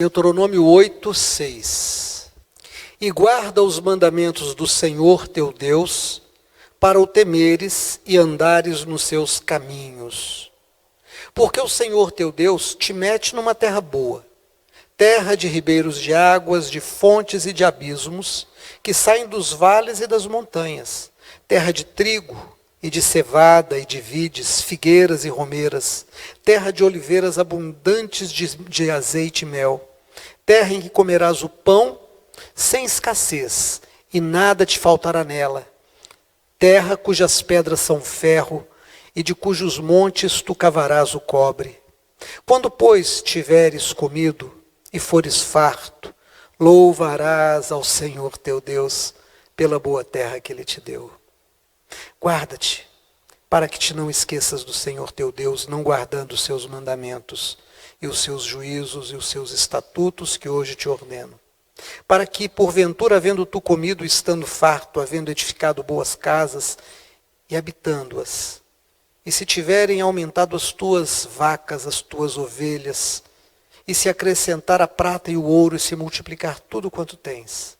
Deuteronômio 8:6. E guarda os mandamentos do Senhor teu Deus, para o temeres e andares nos seus caminhos. Porque o Senhor teu Deus te mete numa terra boa, terra de ribeiros de águas, de fontes e de abismos, que saem dos vales e das montanhas, terra de trigo e de cevada e de vides, figueiras e romeiras, terra de oliveiras abundantes de azeite e mel, terra em que comerás o pão sem escassez, e nada te faltará nela, terra cujas pedras são ferro, e de cujos montes tu cavarás o cobre. Quando, pois, tiveres comido e fores farto, louvarás ao Senhor teu Deus pela boa terra que Ele te deu. Guarda-te, para que te não esqueças do Senhor teu Deus, não guardando os seus mandamentos, e os seus juízos e os seus estatutos que hoje te ordeno. Para que, porventura, havendo tu comido, estando farto, havendo edificado boas casas, e habitando-as, e se tiverem aumentado as tuas vacas, as tuas ovelhas, e se acrescentar a prata e o ouro, e se multiplicar tudo quanto tens,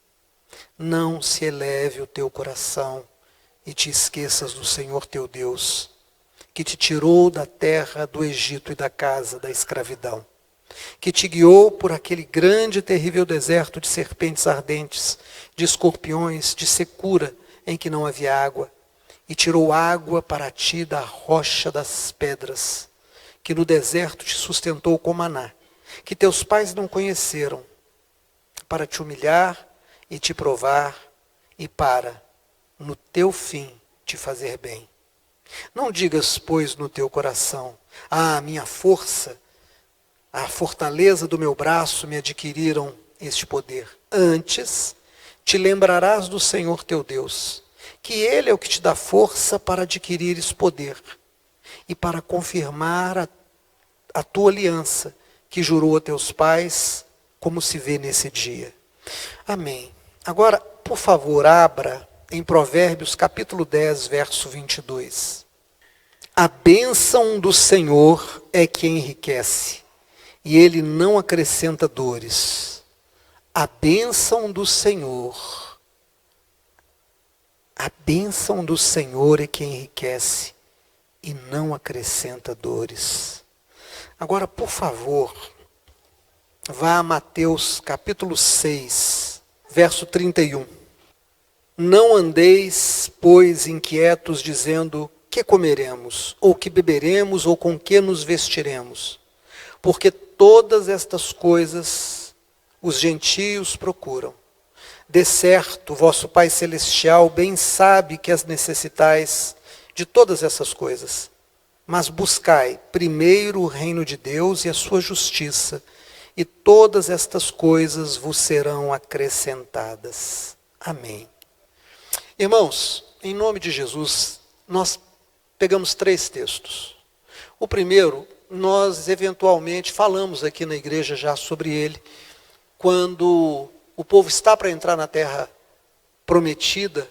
não se eleve o teu coração, e te esqueças do Senhor teu Deus, que te tirou da terra do Egito e da casa da escravidão, que te guiou por aquele grande e terrível deserto de serpentes ardentes, de escorpiões, de secura, em que não havia água, e tirou água para ti da rocha das pedras, que no deserto te sustentou com maná, que teus pais não conheceram, para te humilhar e te provar, e para, no teu fim, te fazer bem. Não digas, pois, no teu coração: minha força, a fortaleza do meu braço me adquiriram este poder. Antes, te lembrarás do Senhor teu Deus, que Ele é o que te dá força para adquirires poder, e para confirmar a tua aliança, que jurou a teus pais, como se vê nesse dia. Amém. Agora, por favor, abra em Provérbios capítulo 10, verso 22. A bênção do Senhor é que enriquece, e Ele não acrescenta dores. A bênção do Senhor é que enriquece, e não acrescenta dores. Agora, por favor, vá a Mateus capítulo 6, verso 31. Não andeis, pois, inquietos, dizendo: que comeremos, ou que beberemos, ou com que nos vestiremos? Porque todas estas coisas os gentios procuram. De certo, vosso Pai Celestial bem sabe que as necessitais de todas essas coisas. Mas buscai primeiro o reino de Deus e a sua justiça, e todas estas coisas vos serão acrescentadas. Amém. Irmãos, em nome de Jesus, nós pegamos 3 textos. O primeiro, nós eventualmente falamos aqui na igreja já sobre ele, quando o povo está para entrar na terra prometida,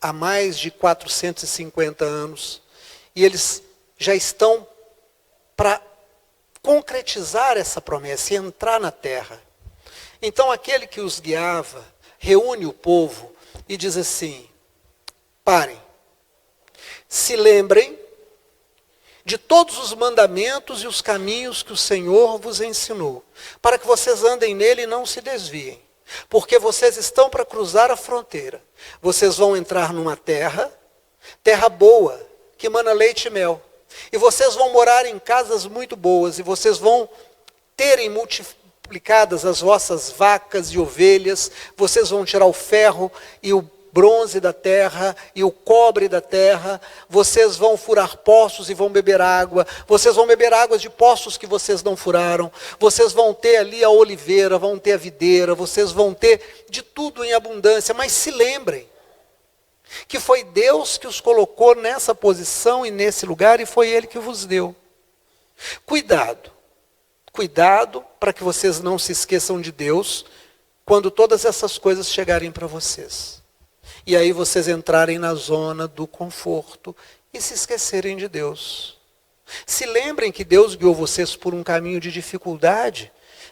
há mais de 450 anos, e eles já estão para concretizar essa promessa e entrar na terra. Então aquele que os guiava, reúne o povo e diz assim: parem, se lembrem de todos os mandamentos e os caminhos que o Senhor vos ensinou, para que vocês andem nele e não se desviem, porque vocês estão para cruzar a fronteira. Vocês vão entrar numa terra boa, que mana leite e mel, e vocês vão morar em casas muito boas, e vocês vão terem multiplicadas as vossas vacas e ovelhas, vocês vão tirar o ferro e o bronze da terra e o cobre da terra, vocês vão furar poços e vão beber água, vocês vão beber águas de poços que vocês não furaram, vocês vão ter ali a oliveira, vão ter a videira, vocês vão ter de tudo em abundância. Mas se lembrem que foi Deus que os colocou nessa posição e nesse lugar, e foi Ele que vos deu. Cuidado para que vocês não se esqueçam de Deus quando todas essas coisas chegarem para vocês. E aí vocês entrarem na zona do conforto e se esquecerem de Deus. Se lembrem que Deus guiou vocês por um caminho de dificuldade.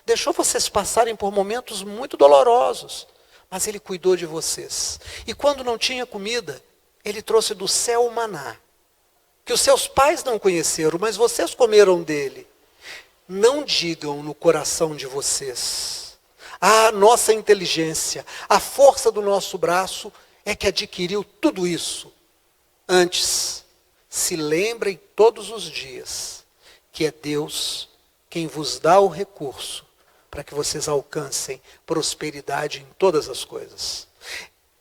deixou vocês passarem por momentos muito dolorosos, mas Ele cuidou de vocês. E quando não tinha comida, Ele trouxe do céu o maná, que os seus pais não conheceram, mas vocês comeram dele. Não digam no coração de vocês: a nossa inteligência, a força do nosso braço é que adquiriu tudo isso. Antes, se lembrem todos os dias que é Deus quem vos dá o recurso para que vocês alcancem prosperidade em todas as coisas.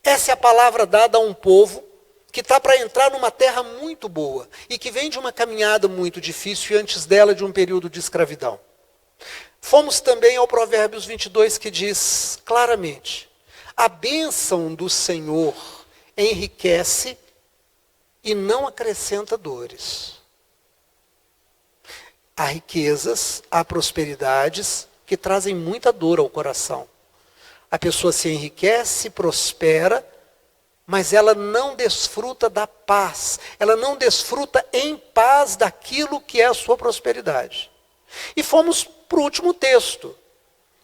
Essa é a palavra dada a um povo que está para entrar numa terra muito boa e que vem de uma caminhada muito difícil e antes dela de um período de escravidão. Fomos também ao Provérbios 22 que diz claramente: a bênção do Senhor enriquece e não acrescenta dores. Há riquezas, há prosperidades que trazem muita dor ao coração. A pessoa se enriquece, prospera, mas ela não desfruta da paz. Ela não desfruta em paz daquilo que é a sua prosperidade. E fomos para o último texto,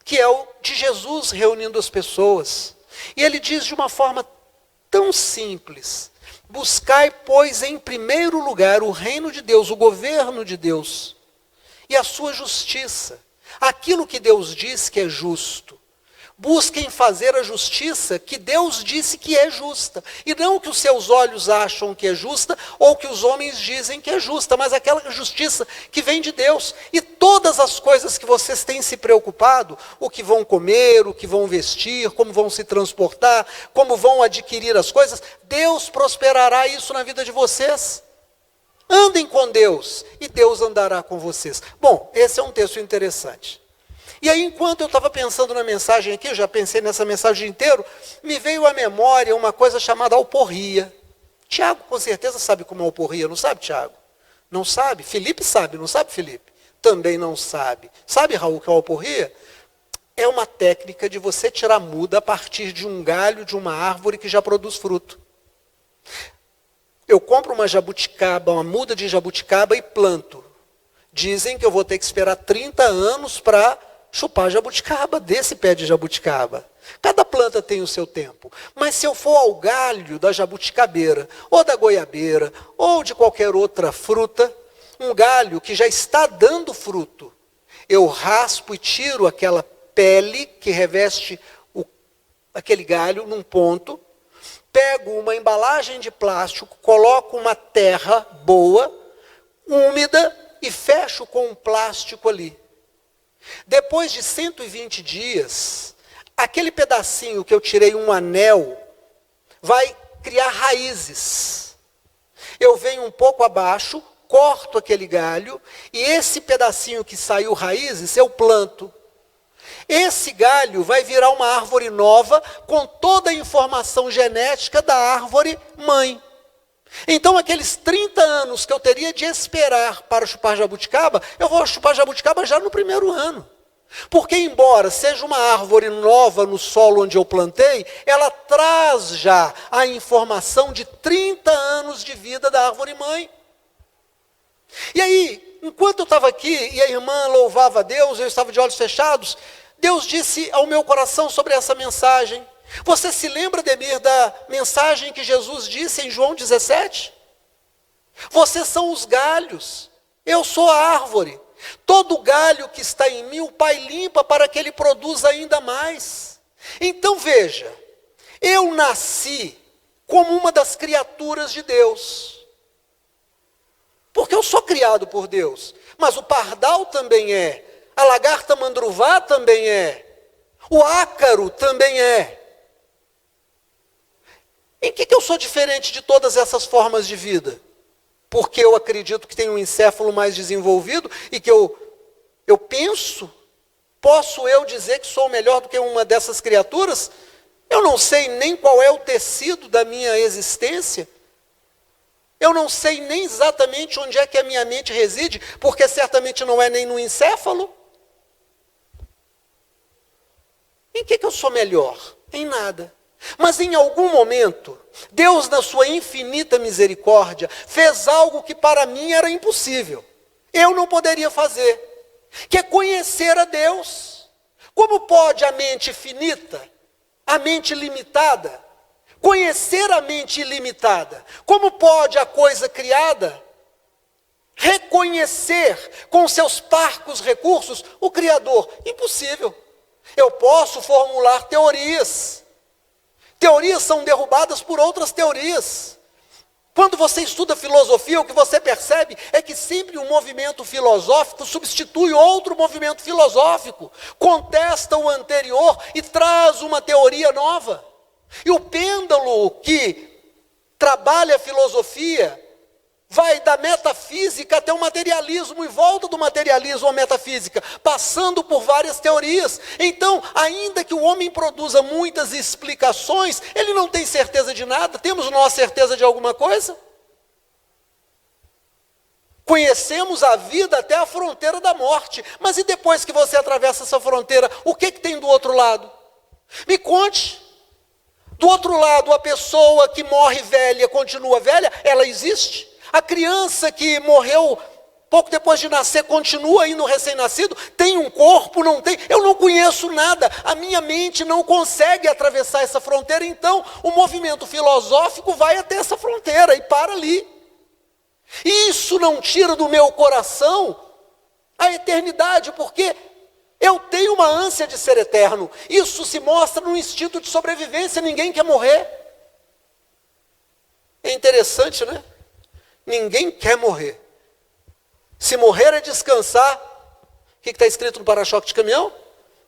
que é o de Jesus reunindo as pessoas. E ele diz de uma forma tão simples: buscai, pois, em primeiro lugar o reino de Deus, o governo de Deus e a sua justiça. Aquilo que Deus diz que é justo. Busquem fazer a justiça que Deus disse que é justa. E não que os seus olhos acham que é justa, ou que os homens dizem que é justa, mas aquela justiça que vem de Deus. E todas as coisas que vocês têm se preocupado, o que vão comer, o que vão vestir, como vão se transportar, como vão adquirir as coisas, Deus prosperará isso na vida de vocês. Andem com Deus e Deus andará com vocês. Bom, esse é um texto interessante. E aí, enquanto eu estava pensando na mensagem aqui, eu já pensei nessa mensagem inteira, me veio à memória uma coisa chamada alporria. Tiago, com certeza, sabe como é alporria, não sabe, Tiago? Não sabe? Felipe sabe, não sabe, Felipe? Também não sabe. Sabe, Raul, o que é alporria? É uma técnica de você tirar muda a partir de um galho de uma árvore que já produz fruto. Eu compro uma jabuticaba, uma muda de jabuticaba e planto. Dizem que eu vou ter que esperar 30 anos para chupar jabuticaba, desse pé de jabuticaba. Cada planta tem o seu tempo. Mas se eu for ao galho da jabuticabeira, ou da goiabeira, ou de qualquer outra fruta, um galho que já está dando fruto, eu raspo e tiro aquela pele que reveste aquele galho num ponto, pego uma embalagem de plástico, coloco uma terra boa, úmida, e fecho com um plástico ali. Depois de 120 dias, aquele pedacinho que eu tirei um anel, vai criar raízes. Eu venho um pouco abaixo, corto aquele galho, e esse pedacinho que saiu raízes, eu planto. Esse galho vai virar uma árvore nova, com toda a informação genética da árvore mãe. Então, aqueles 30 anos que eu teria de esperar para chupar jabuticaba, eu vou chupar jabuticaba já no primeiro ano. Porque, embora seja uma árvore nova no solo onde eu plantei, ela traz já a informação de 30 anos de vida da árvore mãe. E aí, enquanto eu estava aqui e a irmã louvava a Deus, eu estava de olhos fechados, Deus disse ao meu coração sobre essa mensagem. Você se lembra, Demir, da mensagem que Jesus disse em João 17? Vocês são os galhos, eu sou a árvore. Todo galho que está em mim, o Pai limpa para que ele produza ainda mais. Então veja, eu nasci como uma das criaturas de Deus. Porque eu sou criado por Deus. Mas o pardal também é, a lagarta mandruvá também é, o ácaro também é. Em que eu sou diferente de todas essas formas de vida? Porque eu acredito que tenho um encéfalo mais desenvolvido e que eu penso, posso eu dizer que sou melhor do que uma dessas criaturas? Eu não sei nem qual é o tecido da minha existência. Eu não sei nem exatamente onde é que a minha mente reside, porque certamente não é nem no encéfalo. Em que eu sou melhor? Em nada. Mas em algum momento, Deus, na sua infinita misericórdia, fez algo que para mim era impossível. Eu não poderia fazer, que é conhecer a Deus. Como pode a mente finita, a mente limitada, conhecer a mente ilimitada? Como pode a coisa criada reconhecer com seus parcos recursos o Criador? Impossível. Eu posso formular teorias. Teorias são derrubadas por outras teorias. Quando você estuda filosofia, o que você percebe é que sempre um movimento filosófico substitui outro movimento filosófico, contesta o anterior e traz uma teoria nova. E o pêndulo que trabalha a filosofia vai da metafísica até o materialismo e volta do materialismo à metafísica, passando por várias teorias. Então, ainda que o homem produza muitas explicações, ele não tem certeza de nada. Temos nós certeza de alguma coisa? Conhecemos a vida até a fronteira da morte, mas e depois que você atravessa essa fronteira, o que tem do outro lado? Me conte. Do outro lado, a pessoa que morre velha, continua velha, ela existe? A criança que morreu pouco depois de nascer, continua ainda recém-nascido, tem um corpo, não tem? Eu não conheço nada, a minha mente não consegue atravessar essa fronteira, então o movimento filosófico vai até essa fronteira e para ali. Isso não tira do meu coração a eternidade, porque eu tenho uma ânsia de ser eterno. Isso se mostra no instinto de sobrevivência, ninguém quer morrer. É interessante, né? Ninguém quer morrer. Se morrer é descansar, o que está escrito no para-choque de caminhão?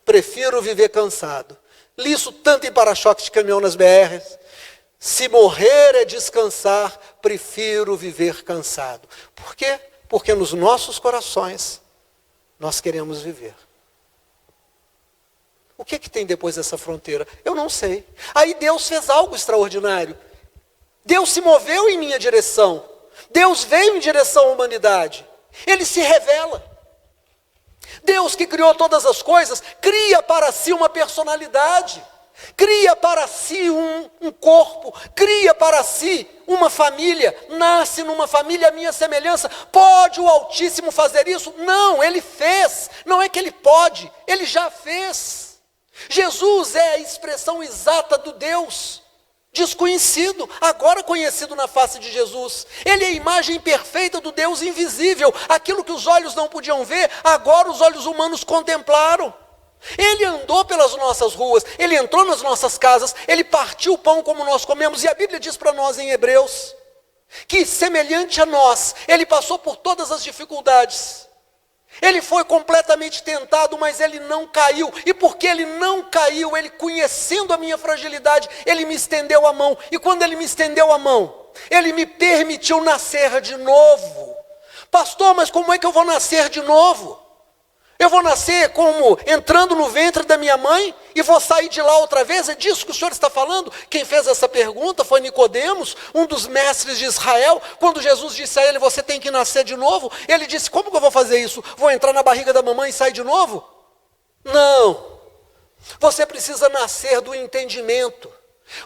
Prefiro viver cansado. Li isso tanto em para-choque de caminhão nas BRs. Se morrer é descansar, prefiro viver cansado. Por quê? Porque nos nossos corações nós queremos viver. O que tem depois dessa fronteira? Eu não sei. Aí Deus fez algo extraordinário. Deus se moveu em minha direção. Deus veio em direção à humanidade. Ele se revela. Deus que criou todas as coisas, cria para si uma personalidade. Cria para si um corpo. Cria para si uma família. Nasce numa família à minha semelhança. Pode o Altíssimo fazer isso? Não, Ele fez. Não é que Ele pode, Ele já fez. Jesus é a expressão exata do Deus desconhecido, agora conhecido na face de Jesus. Ele é a imagem perfeita do Deus invisível. Aquilo que os olhos não podiam ver, agora os olhos humanos contemplaram. Ele andou pelas nossas ruas, Ele entrou nas nossas casas, Ele partiu o pão como nós comemos. E a Bíblia diz para nós em Hebreus, que semelhante a nós, Ele passou por todas as dificuldades. Ele foi completamente tentado, mas Ele não caiu. E porque Ele não caiu, Ele conhecendo a minha fragilidade, Ele me estendeu a mão. E quando Ele me estendeu a mão, Ele me permitiu nascer de novo. Pastor, mas como é que eu vou nascer de novo? Eu vou nascer como entrando no ventre da minha mãe e vou sair de lá outra vez? É disso que o senhor está falando? Quem fez essa pergunta foi Nicodemos, um dos mestres de Israel. Quando Jesus disse a ele, você tem que nascer de novo, ele disse, como que eu vou fazer isso? Vou entrar na barriga da mamãe e sair de novo? Não. Você precisa nascer do entendimento.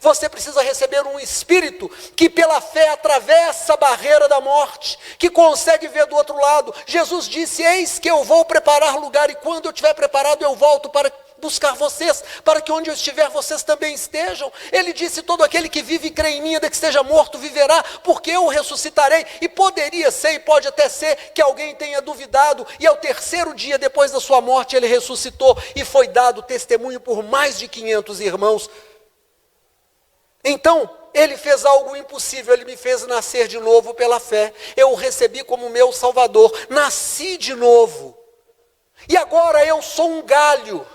Você precisa receber um espírito que pela fé atravessa a barreira da morte, que consegue ver do outro lado. Jesus disse, eis que eu vou preparar lugar, e quando eu estiver preparado eu volto para buscar vocês, para que onde eu estiver vocês também estejam. Ele disse, todo aquele que vive e crê em mim, ainda que esteja morto, viverá, porque eu o ressuscitarei. E poderia ser, e pode até ser, que alguém tenha duvidado, e ao terceiro dia depois da sua morte ele ressuscitou, e foi dado testemunho por mais de 500 irmãos. Então, Ele fez algo impossível, Ele me fez nascer de novo pela fé. Eu o recebi como meu Salvador, nasci de novo. E agora eu sou um galho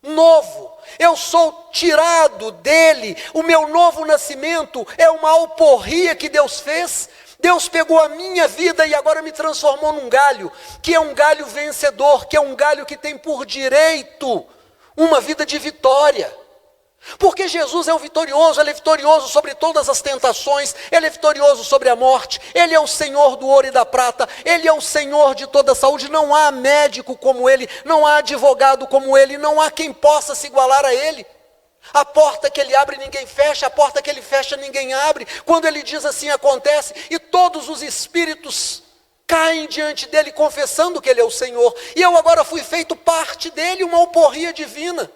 novo, eu sou tirado dele. O meu novo nascimento é uma alforria que Deus fez. Deus pegou a minha vida e agora me transformou num galho, que é um galho vencedor, que é um galho que tem por direito uma vida de vitória. Porque Jesus é o vitorioso, Ele é vitorioso sobre todas as tentações, Ele é vitorioso sobre a morte, Ele é o Senhor do ouro e da prata, Ele é o Senhor de toda a saúde. Não há médico como Ele, não há advogado como Ele, não há quem possa se igualar a Ele. A porta que Ele abre ninguém fecha, a porta que Ele fecha ninguém abre. Quando Ele diz assim acontece, e todos os espíritos caem diante dele confessando que ele é o Senhor. E eu agora fui feito parte dele, uma alforria divina.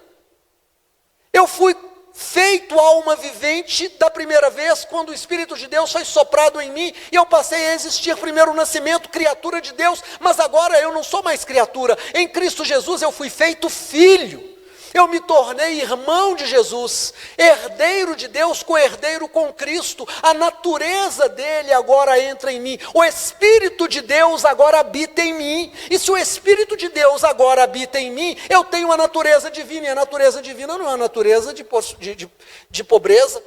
Eu fui feito alma vivente da primeira vez, quando o Espírito de Deus foi soprado em mim, e eu passei a existir primeiro nascimento, criatura de Deus, mas agora eu não sou mais criatura. Em Cristo Jesus eu fui feito filho. Eu me tornei irmão de Jesus, herdeiro de Deus, co-herdeiro com Cristo. A natureza dele agora entra em mim. O Espírito de Deus agora habita em mim. E se o Espírito de Deus agora habita em mim, eu tenho a natureza divina. E a natureza divina não é uma natureza de pobreza,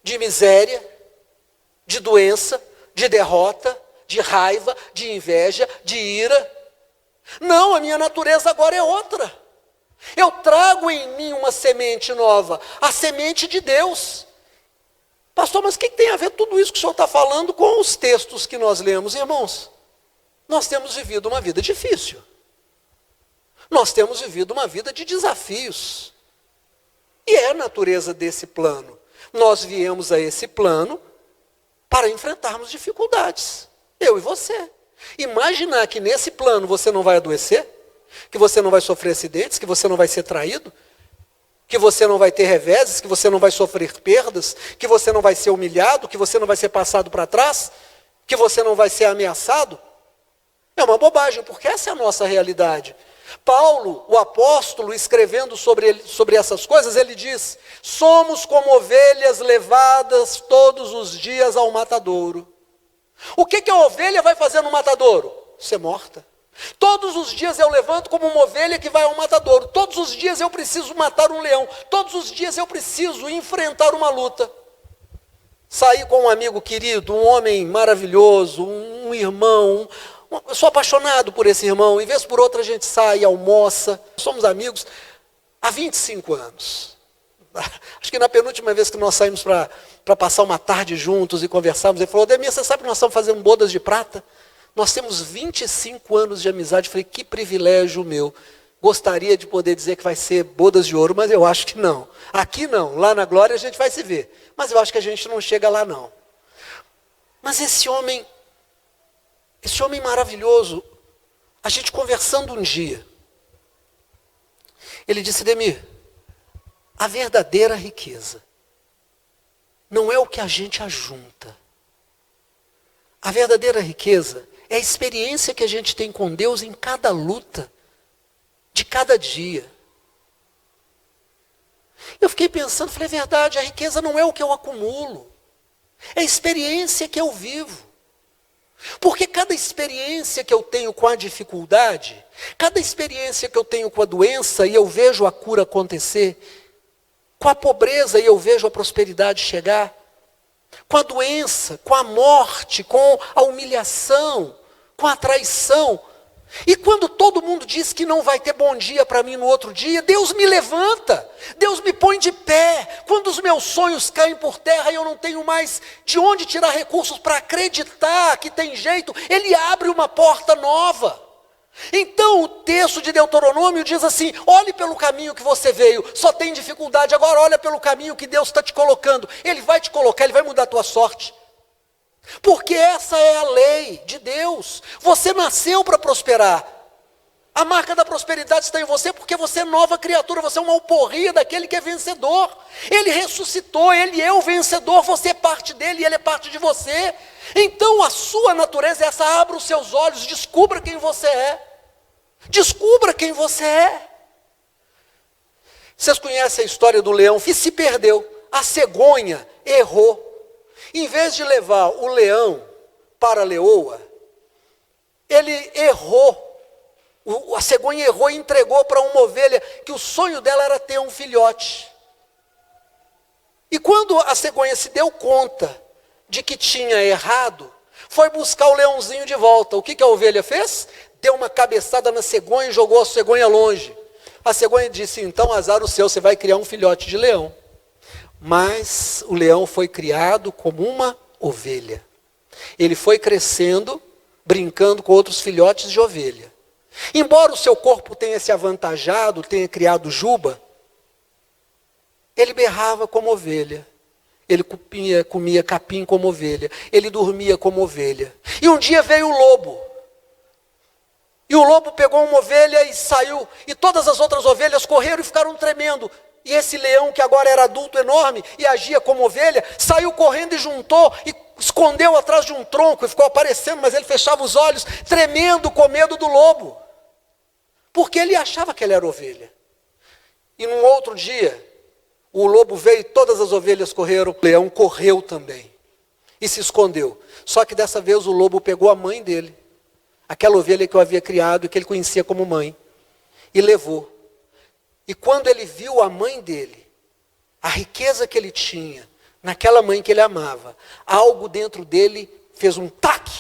de miséria, de doença, de derrota, de raiva, de inveja, de ira. Não, a minha natureza agora é outra. Eu trago em mim uma semente nova, a semente de Deus. Pastor, mas o que tem a ver tudo isso que o senhor está falando com os textos que nós lemos, irmãos? Nós temos vivido uma vida difícil. Nós temos vivido uma vida de desafios. E é a natureza desse plano. Nós viemos a esse plano para enfrentarmos dificuldades. Eu e você. Imaginar que nesse plano você não vai adoecer, que você não vai sofrer acidentes, que você não vai ser traído, que você não vai ter reveses, que você não vai sofrer perdas, que você não vai ser humilhado, que você não vai ser passado para trás, que você não vai ser ameaçado. É uma bobagem, porque essa é a nossa realidade. Paulo, o apóstolo, escrevendo sobre essas coisas, ele diz: somos como ovelhas levadas todos os dias ao matadouro. O que a ovelha vai fazer no matadouro? Ser morta. Todos os dias eu levanto como uma ovelha que vai ao matadouro. Todos os dias eu preciso matar um leão. Todos os dias eu preciso enfrentar uma luta. Saí com um amigo querido, um homem maravilhoso, um irmão. Eu sou apaixonado por esse irmão. E vez por outra a gente sai, almoça. Somos amigos há 25 anos. Acho que na penúltima vez que nós saímos para passar uma tarde juntos e conversarmos, ele falou: Ademir, você sabe que nós estamos fazendo bodas de prata? Nós temos 25 anos de amizade. Eu falei: que privilégio meu. Gostaria de poder dizer que vai ser bodas de ouro, mas eu acho que não. Aqui não, lá na glória a gente vai se ver. Mas eu acho que a gente não chega lá não. Mas esse homem maravilhoso, a gente conversando um dia, ele disse: Ademir, a verdadeira riqueza não é o que a gente ajunta. A verdadeira riqueza é a experiência que a gente tem com Deus em cada luta, de cada dia. Eu fiquei pensando, falei: é verdade, a riqueza não é o que eu acumulo, é a experiência que eu vivo. Porque cada experiência que eu tenho com a dificuldade, cada experiência que eu tenho com a doença e eu vejo a cura acontecer, com a pobreza e eu vejo a prosperidade chegar, com a doença, com a morte, com a humilhação, com a traição. E quando todo mundo diz que não vai ter bom dia para mim no outro dia, Deus me levanta, Deus me põe de pé. Quando os meus sonhos caem por terra e eu não tenho mais de onde tirar recursos para acreditar que tem jeito, Ele abre uma porta nova. Então o texto de Deuteronômio diz assim: olhe pelo caminho que você veio, só tem dificuldade, agora olha pelo caminho que Deus está te colocando. Ele vai te colocar, Ele vai mudar a tua sorte. Porque essa é a lei de Deus. Você nasceu para prosperar. A marca da prosperidade está em você porque você é nova criatura, você é uma alforria daquele que é vencedor. Ele ressuscitou, Ele é o vencedor, você é parte dele e Ele é parte de você. Então a sua natureza é essa: abra os seus olhos, descubra quem você é. Descubra quem você é. Vocês conhecem a história do leão que se perdeu. A cegonha errou. Em vez de levar o leão para a leoa, ele errou. A cegonha errou e entregou para uma ovelha que o sonho dela era ter um filhote. E quando a cegonha se deu conta de que tinha errado, foi buscar o leãozinho de volta. O que a ovelha fez? Deu uma cabeçada na cegonha e jogou a cegonha longe. A cegonha disse: então azar o seu, você vai criar um filhote de leão. Mas o leão foi criado como uma ovelha. Ele foi crescendo, brincando com outros filhotes de ovelha. Embora o seu corpo tenha se avantajado, tenha criado juba, ele berrava como ovelha. Ele comia capim como ovelha. Ele dormia como ovelha. E um dia veio o lobo. E o lobo pegou uma ovelha e saiu. E todas as outras ovelhas correram e ficaram tremendo. E esse leão, que agora era adulto, enorme, e agia como ovelha, saiu correndo e juntou, e escondeu atrás de um tronco, e ficou aparecendo, mas ele fechava os olhos, tremendo com medo do lobo. Porque ele achava que ele era ovelha. E num outro dia, o lobo veio e todas as ovelhas correram, o leão correu também. E se escondeu. Só que dessa vez o lobo pegou a mãe dele, aquela ovelha que eu havia criado e que ele conhecia como mãe, e levou. E quando ele viu a mãe dele, a riqueza que ele tinha, naquela mãe que ele amava, algo dentro dele fez um taque,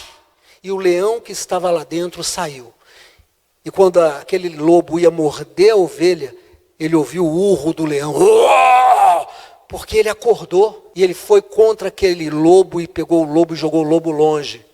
e o leão que estava lá dentro saiu. E quando aquele lobo ia morder a ovelha, ele ouviu o urro do leão, porque ele acordou, e ele foi contra aquele lobo, e pegou o lobo e jogou o lobo longe.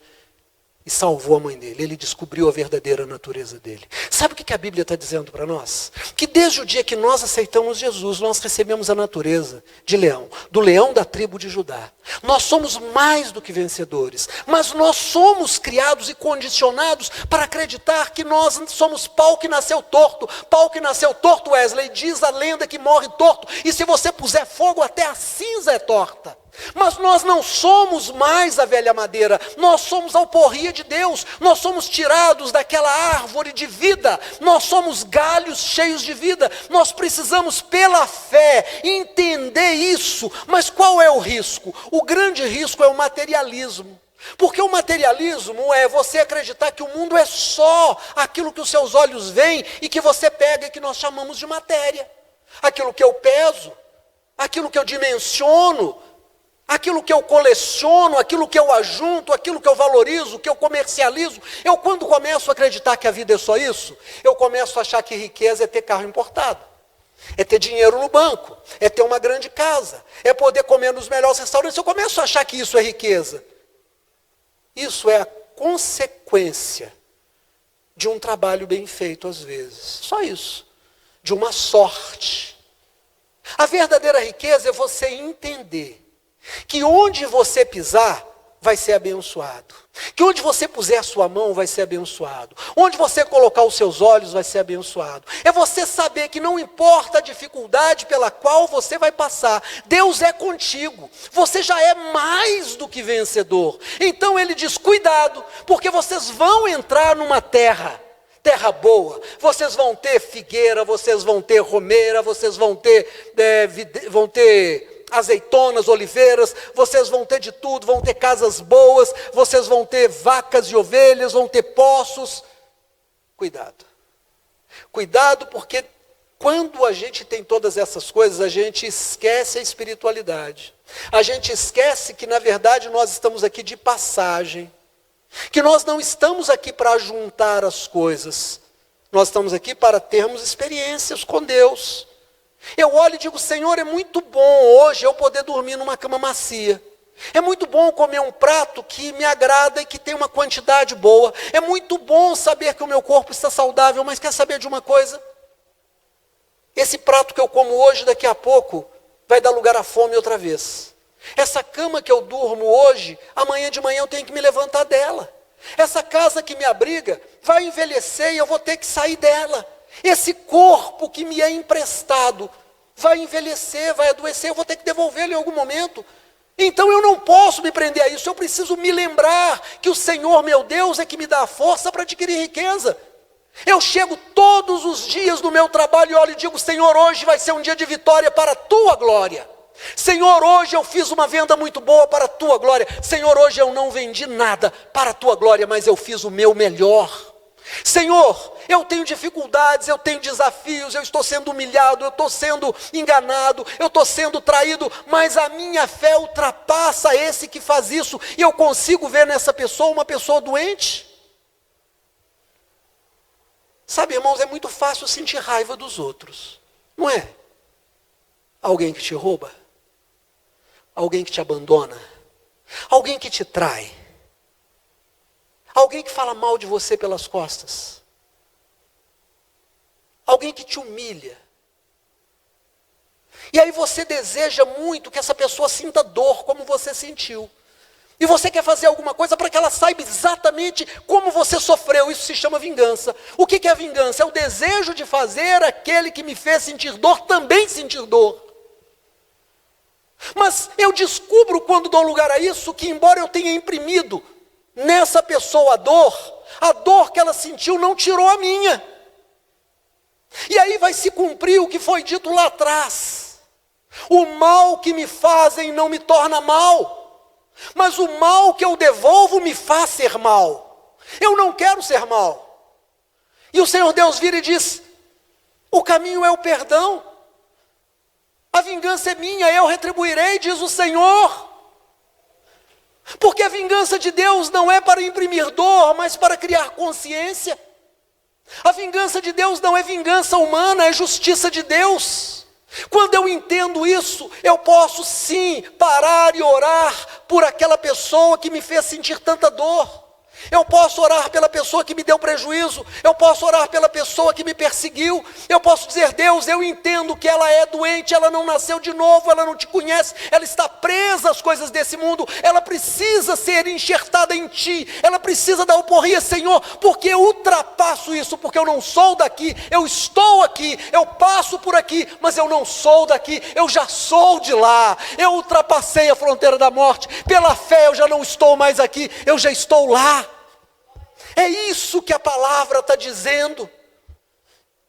E salvou a mãe dele. Ele descobriu a verdadeira natureza dele. Sabe o que a Bíblia está dizendo para nós? Que desde o dia que nós aceitamos Jesus, nós recebemos a natureza de leão. Do leão da tribo de Judá. Nós somos mais do que vencedores. Mas nós somos criados e condicionados para acreditar que nós somos pau que nasceu torto. Pau que nasceu torto, Wesley, diz a lenda que morre torto. E se você puser fogo, até a cinza é torta. Mas nós não somos mais a velha madeira, nós somos a alforria de Deus, nós somos tirados daquela árvore de vida, nós somos galhos cheios de vida, nós precisamos pela fé entender isso. Mas qual é o risco? O grande risco é o materialismo. Porque o materialismo é você acreditar que o mundo é só aquilo que os seus olhos veem e que você pega e que nós chamamos de matéria. Aquilo que eu peso, aquilo que eu dimensiono, aquilo que eu coleciono, aquilo que eu ajunto, aquilo que eu valorizo, que eu comercializo. Eu, quando começo a acreditar que a vida é só isso, eu começo a achar que riqueza é ter carro importado, é ter dinheiro no banco, é ter uma grande casa, é poder comer nos melhores restaurantes. Eu começo a achar que isso é riqueza. Isso é a consequência de um trabalho bem feito às vezes. Só isso. De uma sorte. A verdadeira riqueza é você entender que onde você pisar, vai ser abençoado. Que onde você puser a sua mão, vai ser abençoado. Onde você colocar os seus olhos, vai ser abençoado. É você saber que não importa a dificuldade pela qual você vai passar, Deus é contigo. Você já é mais do que vencedor. Então ele diz, cuidado, porque vocês vão entrar numa terra boa, vocês vão ter figueira, vocês vão ter romeira, vocês vão ter azeitonas, oliveiras, vocês vão ter de tudo, vão ter casas boas, vocês vão ter vacas e ovelhas, vão ter poços. Cuidado. Cuidado, porque quando a gente tem todas essas coisas, a gente esquece a espiritualidade. A gente esquece que na verdade nós estamos aqui de passagem. Que nós não estamos aqui para juntar as coisas. Nós estamos aqui para termos experiências com Deus. Eu olho e digo, Senhor, é muito bom hoje eu poder dormir numa cama macia. É muito bom comer um prato que me agrada e que tem uma quantidade boa. É muito bom saber que o meu corpo está saudável, mas quer saber de uma coisa? Esse prato que eu como hoje, daqui a pouco, vai dar lugar à fome outra vez. Essa cama que eu durmo hoje, amanhã de manhã eu tenho que me levantar dela. Essa casa que me abriga vai envelhecer e eu vou ter que sair dela. Esse corpo que me é emprestado vai envelhecer, vai adoecer, eu vou ter que devolvê-lo em algum momento. Então eu não posso me prender a isso, eu preciso me lembrar que o Senhor meu Deus é que me dá a força para adquirir riqueza. Eu chego todos os dias do meu trabalho e olho e digo, Senhor, hoje vai ser um dia de vitória para a Tua glória. Senhor, hoje eu fiz uma venda muito boa para a Tua glória. Senhor, hoje eu não vendi nada para a Tua glória, mas eu fiz o meu melhor. Senhor, eu tenho dificuldades, eu tenho desafios, eu estou sendo humilhado, eu estou sendo enganado, eu estou sendo traído, mas a minha fé ultrapassa esse que faz isso, e eu consigo ver nessa pessoa uma pessoa doente. Sabe, irmãos, é muito fácil sentir raiva dos outros, não é? Alguém que te rouba, alguém que te abandona, alguém que te trai, alguém que fala mal de você pelas costas, alguém que te humilha. E aí você deseja muito que essa pessoa sinta dor como você sentiu. E você quer fazer alguma coisa para que ela saiba exatamente como você sofreu. Isso se chama vingança. O que é a vingança? É o desejo de fazer aquele que me fez sentir dor também sentir dor. Mas eu descubro quando dou lugar a isso, que embora eu tenha imprimido nessa pessoa a dor que ela sentiu não tirou a minha. E aí vai se cumprir o que foi dito lá atrás. O mal que me fazem não me torna mal, mas o mal que eu devolvo me faz ser mal. Eu não quero ser mal. E o Senhor Deus vira e diz: o caminho é o perdão. A vingança é minha, eu retribuirei, diz o Senhor. Porque a vingança de Deus não é para imprimir dor, mas para criar consciência. A vingança de Deus não é vingança humana, é justiça de Deus. Quando eu entendo isso, eu posso sim parar e orar por aquela pessoa que me fez sentir tanta dor. Eu posso orar pela pessoa que me deu prejuízo, eu posso orar pela pessoa que me perseguiu, eu posso dizer: Deus, eu entendo que ela é doente, ela não nasceu de novo, ela não te conhece, ela está presa às coisas desse mundo, ela precisa ser enxertada em ti, ela precisa da alforria, Senhor, porque eu ultrapasso isso, porque eu não sou daqui, eu estou aqui, eu passo por aqui, mas eu não sou daqui, eu já sou de lá, eu ultrapassei a fronteira da morte, pela fé eu já não estou mais aqui, eu já estou lá. É isso que a palavra está dizendo.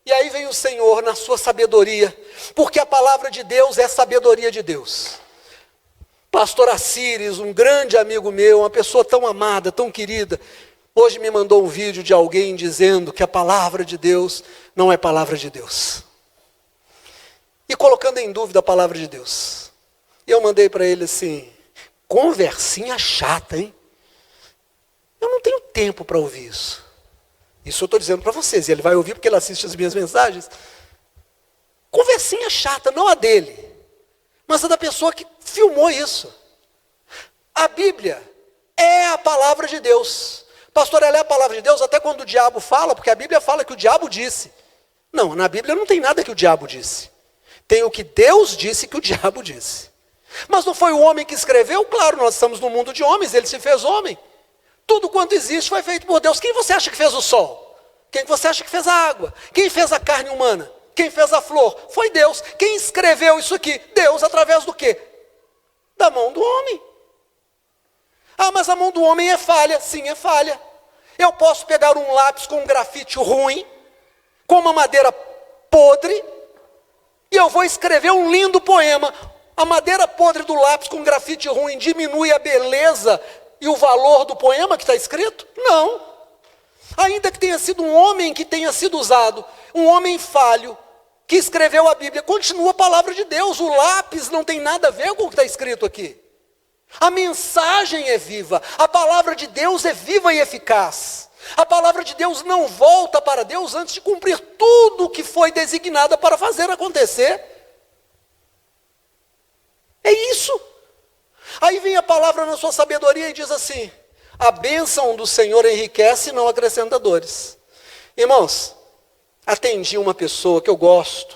E aí vem o Senhor na sua sabedoria, porque a palavra de Deus é sabedoria de Deus. Pastor Assíris, um grande amigo meu, uma pessoa tão amada, tão querida, hoje me mandou um vídeo de alguém dizendo que a palavra de Deus não é palavra de Deus. E colocando em dúvida a palavra de Deus. E eu mandei para ele assim: conversinha chata, hein? Eu não tenho tempo para ouvir isso. Isso eu estou dizendo para vocês, e ele vai ouvir porque ele assiste as minhas mensagens. Conversinha chata, não a dele, mas a da pessoa que filmou isso. A Bíblia é a palavra de Deus. Pastor, ela é a palavra de Deus até quando o diabo fala, porque a Bíblia fala que o diabo disse. Não, na Bíblia não tem nada que o diabo disse. Tem o que Deus disse que o diabo disse. Mas não foi o homem que escreveu? Claro, nós estamos no mundo de homens, ele se fez homem. Tudo quanto existe foi feito por Deus. Quem você acha que fez o sol? Quem você acha que fez a água? Quem fez a carne humana? Quem fez a flor? Foi Deus. Quem escreveu isso aqui? Deus, através do quê? Da mão do homem. Ah, mas a mão do homem é falha. Sim, é falha. Eu posso pegar um lápis com um grafite ruim, com uma madeira podre, e eu vou escrever um lindo poema. A madeira podre do lápis com grafite ruim diminui a beleza e o valor do poema que está escrito? Não. Ainda que tenha sido um homem que tenha sido usado, um homem falho, que escreveu a Bíblia, continua a palavra de Deus. O lápis não tem nada a ver com o que está escrito aqui. A mensagem é viva, a palavra de Deus é viva e eficaz. A palavra de Deus não volta para Deus antes de cumprir tudo o que foi designada para fazer acontecer. É isso. Aí vem a palavra na sua sabedoria e diz assim: a bênção do Senhor enriquece e não acrescenta dores. Irmãos, atendi uma pessoa que eu gosto,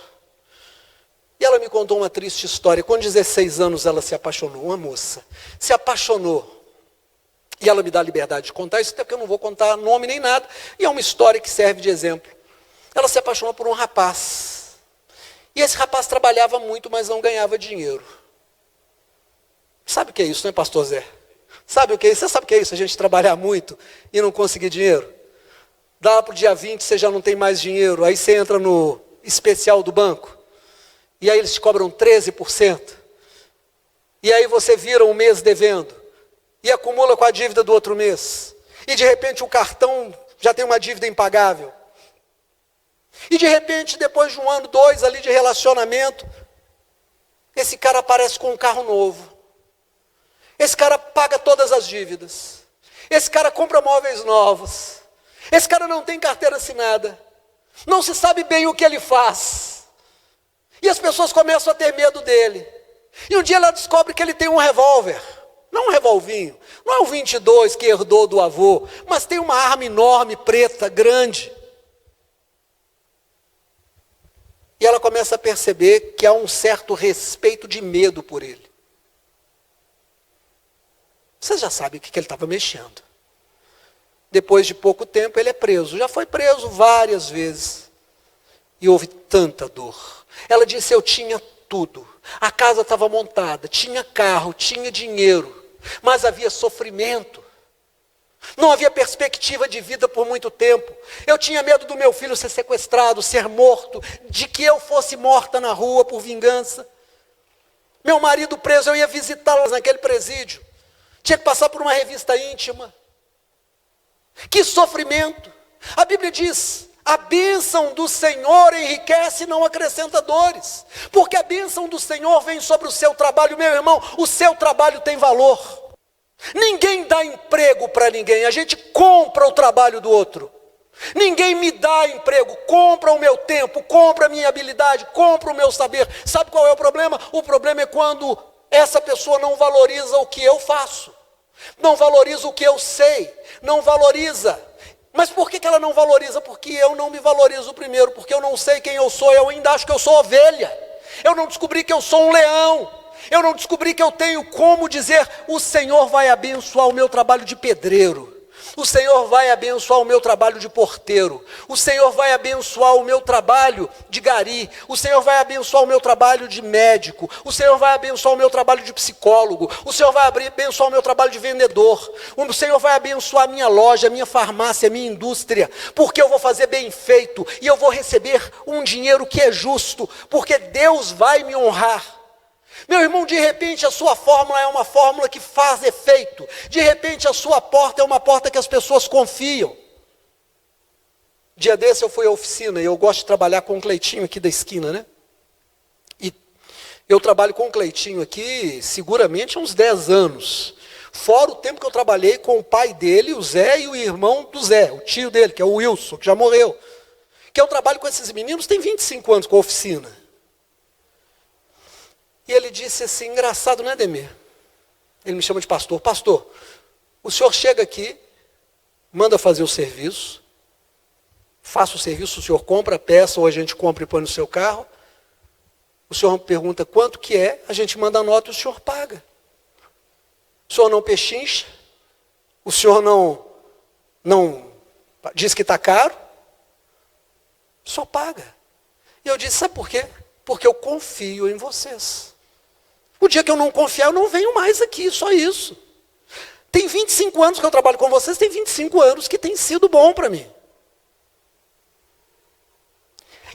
e ela me contou uma triste história. Com 16 anos ela se apaixonou, uma moça, se apaixonou, e ela me dá a liberdade de contar isso, até porque eu não vou contar nome nem nada, e é uma história que serve de exemplo. Ela se apaixonou por um rapaz, e esse rapaz trabalhava muito, mas não ganhava dinheiro. Sabe o que é isso, né, pastor Zé? Sabe o que é isso? Você sabe o que é isso? A gente trabalhar muito e não conseguir dinheiro. Dá para o dia 20, você já não tem mais dinheiro. Aí você entra no especial do banco. E aí eles te cobram 13%. E aí você vira um mês devendo. E acumula com a dívida do outro mês. E de repente o cartão já tem uma dívida impagável. E de repente, depois de 1 ano, 2 ali de relacionamento, esse cara aparece com um carro novo. Esse cara paga todas as dívidas. Esse cara compra móveis novos. Esse cara não tem carteira assinada. Não se sabe bem o que ele faz. E as pessoas começam a ter medo dele. E um dia ela descobre que ele tem um revólver. Não um revolvinho. Não é um 22 que herdou do avô. Mas tem uma arma enorme, preta, grande. E ela começa a perceber que há um certo respeito de medo por ele. Vocês já sabem o que ele estava mexendo. Depois de pouco tempo ele é preso. Já foi preso várias vezes. E houve tanta dor. Ela disse, eu tinha tudo. A casa estava montada, tinha carro, tinha dinheiro. Mas havia sofrimento. Não havia perspectiva de vida por muito tempo. Eu tinha medo do meu filho ser sequestrado, ser morto, de que eu fosse morta na rua por vingança. Meu marido preso, eu ia visitá-las naquele presídio. Tinha que passar por uma revista íntima. Que sofrimento. A Bíblia diz, a bênção do Senhor enriquece e não acrescenta dores. Porque a bênção do Senhor vem sobre o seu trabalho. Meu irmão, o seu trabalho tem valor. Ninguém dá emprego para ninguém, a gente compra o trabalho do outro. Ninguém me dá emprego, compra o meu tempo, compra a minha habilidade, compra o meu saber. Sabe qual é o problema? O problema é quando essa pessoa não valoriza o que eu faço, não valoriza o que eu sei, não valoriza. Mas por que ela não valoriza? Porque eu não me valorizo primeiro, porque eu não sei quem eu sou, eu ainda acho que eu sou ovelha, eu não descobri que eu sou um leão. Eu não descobri que eu tenho como dizer, o Senhor vai abençoar o meu trabalho de pedreiro. O Senhor vai abençoar o meu trabalho de porteiro. O Senhor vai abençoar o meu trabalho de gari. O Senhor vai abençoar o meu trabalho de médico. O Senhor vai abençoar o meu trabalho de psicólogo. O Senhor vai abençoar o meu trabalho de vendedor. O Senhor vai abençoar a minha loja, a minha farmácia, a minha indústria. Porque eu vou fazer bem feito. E eu vou receber um dinheiro que é justo. Porque Deus vai me honrar. Meu irmão, de repente a sua fórmula é uma fórmula que faz efeito. De repente a sua porta é uma porta que as pessoas confiam. Dia desse eu fui à oficina e eu gosto de trabalhar com o Cleitinho aqui da esquina, né? E eu trabalho com o Cleitinho aqui seguramente há uns 10 anos. Fora o tempo que eu trabalhei com o pai dele, o Zé, e o irmão do Zé, o tio dele, que é o Wilson, que já morreu. Que eu trabalho com esses meninos tem 25 anos com a oficina. E ele disse assim, engraçado, né, Ademir? Ele me chama de pastor. Pastor, o senhor chega aqui, manda fazer o serviço, faça o serviço, o senhor compra a peça, ou a gente compra e põe no seu carro. O senhor pergunta quanto que é, a gente manda a nota e o senhor paga. O senhor não pechincha, o senhor não diz que está caro, só paga. E eu disse, sabe por quê? Porque eu confio em vocês. O dia que eu não confiar, eu não venho mais aqui, só isso. Tem 25 anos que eu trabalho com vocês, tem 25 anos que tem sido bom para mim.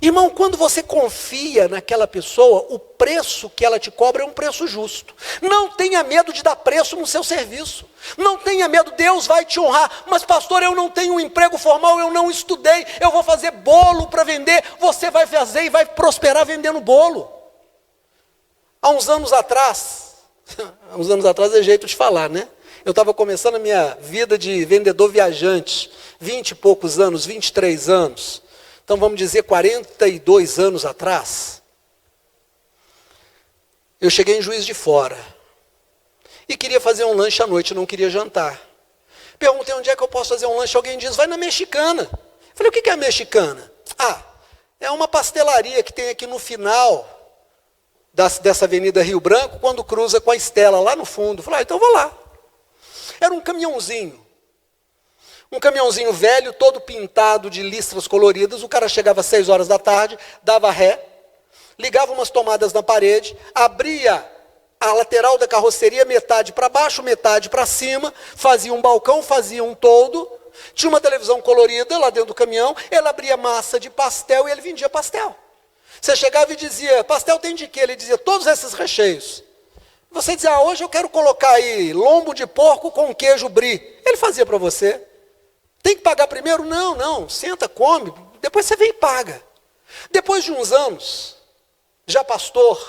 Irmão, quando você confia naquela pessoa, o preço que ela te cobra é um preço justo. Não tenha medo de dar preço no seu serviço. Não tenha medo, Deus vai te honrar. Mas pastor, eu não tenho um emprego formal, eu não estudei, eu vou fazer bolo para vender. Você vai fazer e vai prosperar vendendo bolo. Há uns anos atrás é jeito de falar, né? Eu estava começando a minha vida de vendedor viajante, 20 e poucos anos, 23 anos. Então vamos dizer 42 anos atrás. Eu cheguei em Juiz de Fora. E queria fazer um lanche à noite, não queria jantar. Perguntei onde é que eu posso fazer um lanche. Alguém diz, vai na Mexicana. Falei, o que é a Mexicana? Ah, é uma pastelaria que tem aqui no final dessa Avenida Rio Branco, quando cruza com a Estela, lá no fundo. Falei, então vou lá. Era um caminhãozinho. Um caminhãozinho velho, todo pintado de listras coloridas. O cara chegava às 6 horas da tarde, dava ré, ligava umas tomadas na parede, abria a lateral da carroceria, metade para baixo, metade para cima, fazia um balcão, fazia um toldo, tinha uma televisão colorida lá dentro do caminhão, ele abria massa de pastel e ele vendia pastel. Você chegava e dizia, pastel tem de quê? Ele dizia, todos esses recheios. Você dizia, hoje eu quero colocar aí lombo de porco com queijo brie. Ele fazia para você. Tem que pagar primeiro? Não, senta, come, depois você vem e paga. Depois de uns anos, já pastor,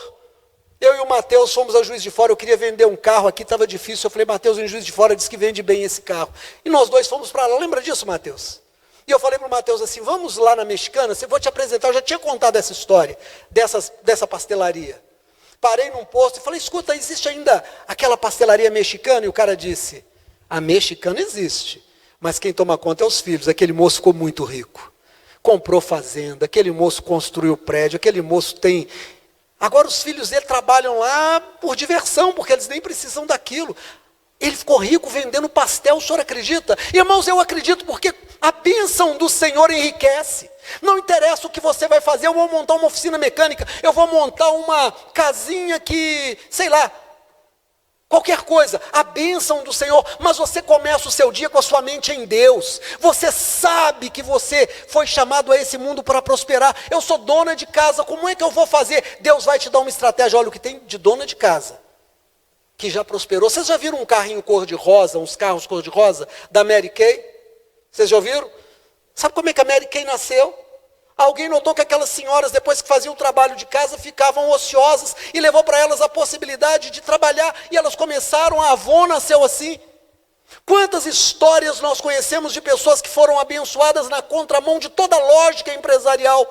eu e o Mateus fomos a Juiz de Fora, eu queria vender um carro aqui, estava difícil, eu falei, Mateus, em Juiz de Fora, diz que vende bem esse carro. E nós dois fomos para lá, lembra disso, Mateus? E eu falei para o Mateus assim, vamos lá na Mexicana, vou te apresentar, eu já tinha contado essa história, dessa pastelaria. Parei num posto e falei, escuta, existe ainda aquela pastelaria mexicana? E o cara disse, a mexicana existe. Mas quem toma conta é os filhos. Aquele moço ficou muito rico. comprou fazenda, aquele moço construiu prédio, aquele moço tem... Agora os filhos dele trabalham lá por diversão, porque eles nem precisam daquilo. Ele ficou rico vendendo pastel, o senhor acredita? Irmãos, eu acredito, porque a bênção do Senhor enriquece. Não interessa o que você vai fazer, eu vou montar uma oficina mecânica, eu vou montar uma casinha que, sei lá, qualquer coisa, a bênção do Senhor, mas você começa o seu dia com a sua mente em Deus. Você sabe que você foi chamado a esse mundo para prosperar. Eu sou dona de casa, como é que eu vou fazer? Deus vai te dar uma estratégia. Olha o que tem de dona de casa, que já prosperou. Vocês já viram um carrinho cor-de-rosa, uns carros cor-de-rosa, da Mary Kay? Vocês já ouviram? Sabe como é que a Mary Kay nasceu? Alguém notou que aquelas senhoras, depois que faziam o trabalho de casa, ficavam ociosas e levou para elas a possibilidade de trabalhar, e elas começaram, a Avon nasceu assim. Quantas histórias nós conhecemos de pessoas que foram abençoadas na contramão de toda a lógica empresarial,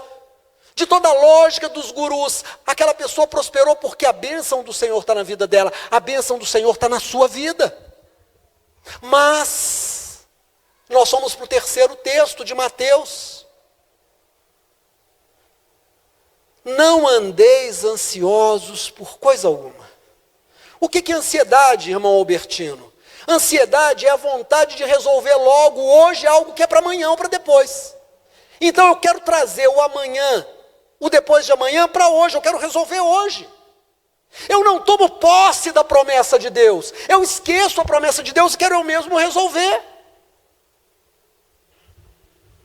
de toda a lógica dos gurus. Aquela pessoa prosperou porque a bênção do Senhor está na vida dela, a bênção do Senhor está na sua vida. Mas nós somos para o terceiro texto de Mateus. Não andeis ansiosos por coisa alguma. O que é ansiedade, irmão Albertino? Ansiedade é a vontade de resolver logo hoje algo que é para amanhã ou para depois. Então eu quero trazer o amanhã, o depois de amanhã para hoje, eu quero resolver hoje. Eu não tomo posse da promessa de Deus, eu esqueço a promessa de Deus e quero eu mesmo resolver.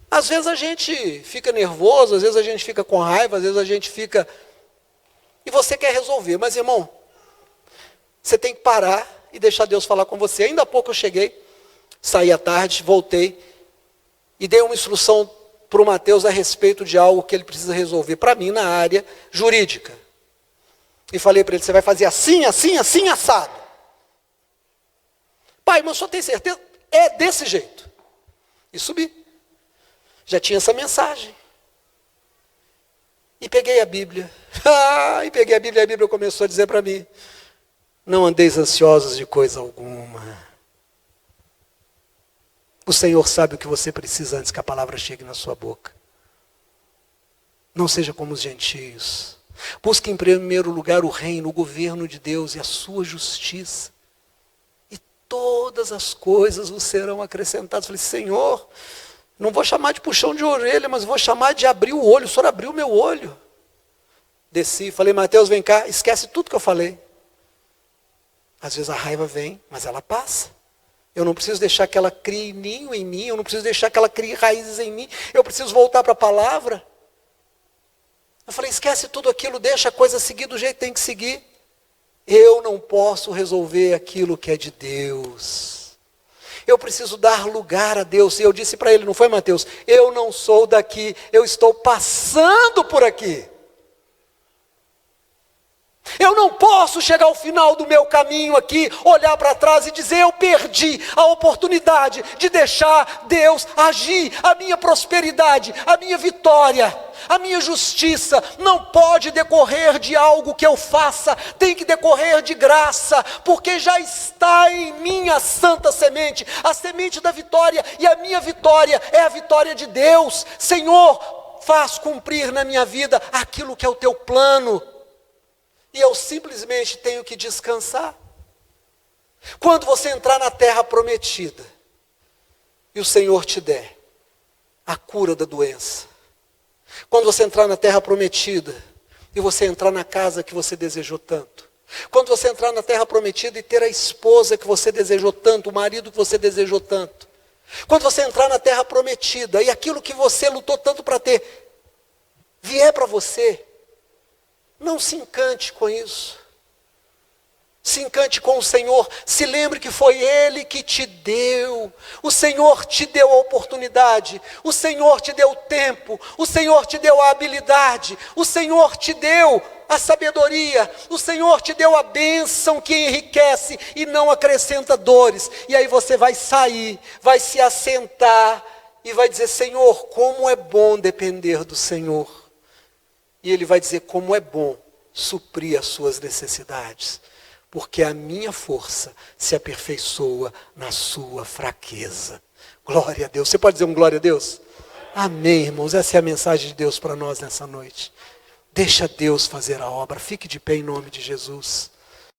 Às vezes a gente fica nervoso, às vezes a gente fica com raiva, às vezes a gente fica... E você quer resolver, mas irmão, você tem que parar e deixar Deus falar com você. Ainda há pouco eu cheguei, saí à tarde, voltei e dei uma instrução para o Mateus a respeito de algo que ele precisa resolver para mim na área jurídica. E falei para ele, você vai fazer assim, assim, assim, assado. Pai, mas só tem certeza? É desse jeito. E subi. Já tinha essa mensagem. E peguei a Bíblia. E peguei a Bíblia começou a dizer para mim, não andeis ansiosos de coisa alguma. O Senhor sabe o que você precisa antes que a palavra chegue na sua boca. Não seja como os gentios. Busque em primeiro lugar o reino, o governo de Deus e a sua justiça. E todas as coisas vos serão acrescentadas. Falei, Senhor, não vou chamar de puxão de orelha, mas vou chamar de abrir o olho. O Senhor abriu o meu olho. Desci, falei, Mateus, vem cá, esquece tudo que eu falei. Às vezes a raiva vem, mas ela passa. Eu não preciso deixar que ela crie ninho em mim, eu não preciso deixar que ela crie raízes em mim. Eu preciso voltar para a palavra. Eu falei, esquece tudo aquilo, deixa a coisa seguir do jeito que tem que seguir. Eu não posso resolver aquilo que é de Deus. Eu preciso dar lugar a Deus. E eu disse para ele, não foi, Mateus? Eu não sou daqui, eu estou passando por aqui. Eu não posso chegar ao final do meu caminho aqui, olhar para trás e dizer, eu perdi a oportunidade de deixar Deus agir. A minha prosperidade, a minha vitória, a minha justiça não pode decorrer de algo que eu faça, tem que decorrer de graça, porque já está em mim a santa semente, a semente da vitória, e a minha vitória é a vitória de Deus. Senhor, faz cumprir na minha vida aquilo que é o teu plano. E eu simplesmente tenho que descansar. Quando você entrar na terra prometida, e o Senhor te der a cura da doença. Quando você entrar na terra prometida, e você entrar na casa que você desejou tanto. Quando você entrar na terra prometida e ter a esposa que você desejou tanto, o marido que você desejou tanto. Quando você entrar na terra prometida, e aquilo que você lutou tanto para ter, vier para você. Não se encante com isso. Se encante com o Senhor. Se lembre que foi Ele que te deu. O Senhor te deu a oportunidade. O Senhor te deu o tempo. O Senhor te deu a habilidade. O Senhor te deu a sabedoria. O Senhor te deu a bênção que enriquece e não acrescenta dores. E aí você vai sair, vai se assentar e vai dizer, Senhor, como é bom depender do Senhor. E Ele vai dizer, como é bom suprir as suas necessidades. Porque a minha força se aperfeiçoa na sua fraqueza. Glória a Deus. Você pode dizer um glória a Deus? Amém, irmãos. Essa é a mensagem de Deus para nós nessa noite. Deixa Deus fazer a obra. Fique de pé em nome de Jesus.